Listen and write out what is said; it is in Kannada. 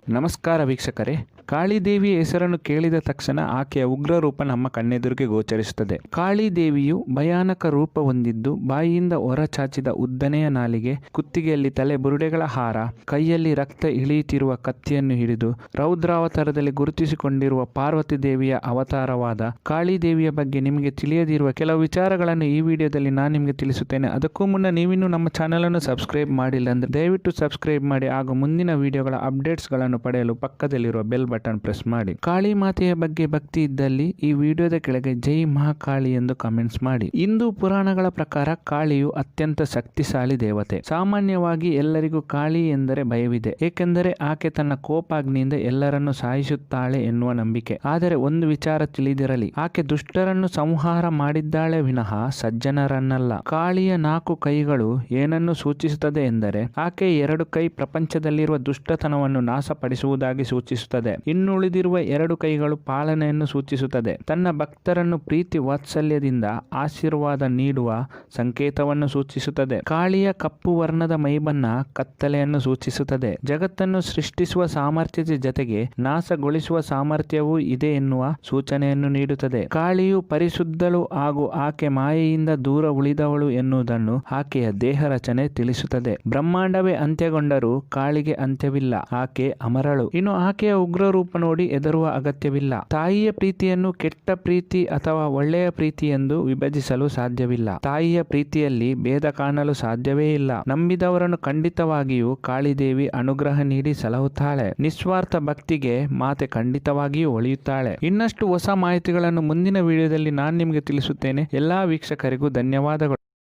ನಮಸ್ಕಾರ ವೀಕ್ಷಕರೇ. ಕಾಳಿದೇವಿಯ ಹೆಸರನ್ನು ಕೇಳಿದ ತಕ್ಷಣ ಆಕೆಯ ಉಗ್ರ ರೂಪ ನಮ್ಮ ಕಣ್ಣೆದುರಿಗೆ ಗೋಚರಿಸುತ್ತದೆ. ಕಾಳಿದೇವಿಯು ಭಯಾನಕ ರೂಪ ಹೊಂದಿದ್ದು, ಬಾಯಿಯಿಂದ ಹೊರಚಾಚಿದ ಉದ್ದನೆಯ ನಾಲಿಗೆ, ಕುತ್ತಿಗೆಯಲ್ಲಿ ತಲೆ ಬುರುಡೆಗಳ ಹಾರ, ಕೈಯಲ್ಲಿ ರಕ್ತ ಇಳಿಯುತ್ತಿರುವ ಕತ್ತಿಯನ್ನು ಹಿಡಿದು ರೌದ್ರಾವತಾರದಲ್ಲಿ ಗುರುತಿಸಿಕೊಂಡಿರುವ ಪಾರ್ವತಿ ದೇವಿಯ ಅವತಾರವಾದ ಕಾಳಿದೇವಿಯ ಬಗ್ಗೆ ನಿಮಗೆ ತಿಳಿಯದಿರುವ ಕೆಲವು ವಿಚಾರಗಳನ್ನು ಈ ವಿಡಿಯೋದಲ್ಲಿ ನಾನು ನಿಮಗೆ ತಿಳಿಸುತ್ತೇನೆ. ಅದಕ್ಕೂ ಮುನ್ನ ನೀವಿನ್ನೂ ನಮ್ಮ ಚಾನಲ್ ಅನ್ನು ಸಬ್ಸ್ಕ್ರೈಬ್ ಮಾಡಿಲ್ಲ ಅಂದರೆ ದಯವಿಟ್ಟು ಸಬ್ಸ್ಕ್ರೈಬ್ ಮಾಡಿ ಹಾಗೂ ಮುಂದಿನ ವಿಡಿಯೋಗಳ ಅಪ್ಡೇಟ್ಸ್ಗಳನ್ನು ಪಡೆಯಲು ಪಕ್ಕದಲ್ಲಿರುವ ಬೆಲ್ ಬಟನ್ ಪ್ರೆಸ್ ಮಾಡಿ. ಕಾಳಿ ಮಾತೆಯ ಬಗ್ಗೆ ಭಕ್ತಿ ಇದ್ದಲ್ಲಿ ಈ ವಿಡಿಯೋದ ಕೆಳಗೆ ಜೈ ಮಹಾಕಾಳಿ ಎಂದು ಕಮೆಂಟ್ಸ್ ಮಾಡಿ. ಹಿಂದೂ ಪುರಾಣಗಳ ಪ್ರಕಾರ ಕಾಳಿಯು ಅತ್ಯಂತ ಶಕ್ತಿಶಾಲಿ ದೇವತೆ. ಸಾಮಾನ್ಯವಾಗಿ ಎಲ್ಲರಿಗೂ ಕಾಳಿ ಎಂದರೆ ಭಯವಿದೆ, ಏಕೆಂದರೆ ಆಕೆ ತನ್ನ ಕೋಪಾಗ್ನಿಯಿಂದ ಎಲ್ಲರನ್ನು ಸಾಯಿಸುತ್ತಾಳೆ ಎನ್ನುವ ನಂಬಿಕೆ. ಆದರೆ ಒಂದು ವಿಚಾರ ತಿಳಿದಿರಲಿ, ಆಕೆ ದುಷ್ಟರನ್ನು ಸಂಹಾರ ಮಾಡಿದ್ದಾಳೆ ವಿನಃ ಸಜ್ಜನರನ್ನಲ್ಲ. ಕಾಳಿಯ 4 ಕೈಗಳು ಏನನ್ನು ಸೂಚಿಸುತ್ತದೆ ಎಂದರೆ, ಆಕೆ 2 ಕೈ ಪ್ರಪಂಚದಲ್ಲಿರುವ ದುಷ್ಟತನವನ್ನು ನಾಶಪಡಿಸುವುದಾಗಿ ಸೂಚಿಸುತ್ತದೆ. ಇನ್ನುಳಿದಿರುವ 2 ಕೈಗಳು ಪಾಲನೆಯನ್ನು ಸೂಚಿಸುತ್ತದೆ. ತನ್ನ ಭಕ್ತರನ್ನು ಪ್ರೀತಿ ವಾತ್ಸಲ್ಯದಿಂದ ಆಶೀರ್ವಾದ ನೀಡುವ ಸಂಕೇತವನ್ನು ಸೂಚಿಸುತ್ತದೆ. ಕಾಳಿಯ ಕಪ್ಪು ವರ್ಣದ ಮೈಬಣ್ಣ ಕತ್ತಲೆಯನ್ನು ಸೂಚಿಸುತ್ತದೆ. ಜಗತ್ತನ್ನು ಸೃಷ್ಟಿಸುವ ಸಾಮರ್ಥ್ಯದ ಜೊತೆಗೆ ನಾಶಗೊಳಿಸುವ ಸಾಮರ್ಥ್ಯವೂ ಇದೆ ಎನ್ನುವ ಸೂಚನೆಯನ್ನು ನೀಡುತ್ತದೆ. ಕಾಳಿಯು ಪರಿಶುದ್ಧಳು ಹಾಗೂ ಆಕೆ ಮಾಯೆಯಿಂದ ದೂರ ಉಳಿದವಳು ಎನ್ನುವುದನ್ನು ಆಕೆಯ ದೇಹ ರಚನೆ ತಿಳಿಸುತ್ತದೆ. ಬ್ರಹ್ಮಾಂಡವೇ ಅಂತ್ಯಗೊಂಡರೂ ಕಾಳಿಗೆ ಅಂತ್ಯವಿಲ್ಲ, ಆಕೆ ಅಮರಳು. ಇನ್ನು ಆಕೆಯ ಉಗ್ರ ರೂಪ ನೋಡಿ ಹೆದರುವ ಅಗತ್ಯವಿಲ್ಲ. ತಾಯಿಯ ಪ್ರೀತಿಯನ್ನು ಕೆಟ್ಟ ಪ್ರೀತಿ ಅಥವಾ ಒಳ್ಳೆಯ ಪ್ರೀತಿ ಎಂದು ವಿಭಜಿಸಲು ಸಾಧ್ಯವಿಲ್ಲ. ತಾಯಿಯ ಪ್ರೀತಿಯಲ್ಲಿ ಭೇದ ಕಾಣಲು ಸಾಧ್ಯವೇ ಇಲ್ಲ. ನಂಬಿದವರನ್ನು ಖಂಡಿತವಾಗಿಯೂ ಕಾಳಿದೇವಿ ಅನುಗ್ರಹ ನೀಡಿ ಸಲಹುತ್ತಾಳೆ. ನಿಸ್ವಾರ್ಥ ಭಕ್ತಿಗೆ ಮಾತೆ ಖಂಡಿತವಾಗಿಯೂ ಒಲಿಯುತ್ತಾಳೆ. ಇನ್ನಷ್ಟು ಹೊಸ ಮಾಹಿತಿಗಳನ್ನು ಮುಂದಿನ ವಿಡಿಯೋದಲ್ಲಿ ನಾನು ನಿಮಗೆ ತಿಳಿಸುತ್ತೇನೆ. ಎಲ್ಲಾ ವೀಕ್ಷಕರಿಗೂ ಧನ್ಯವಾದಗಳು.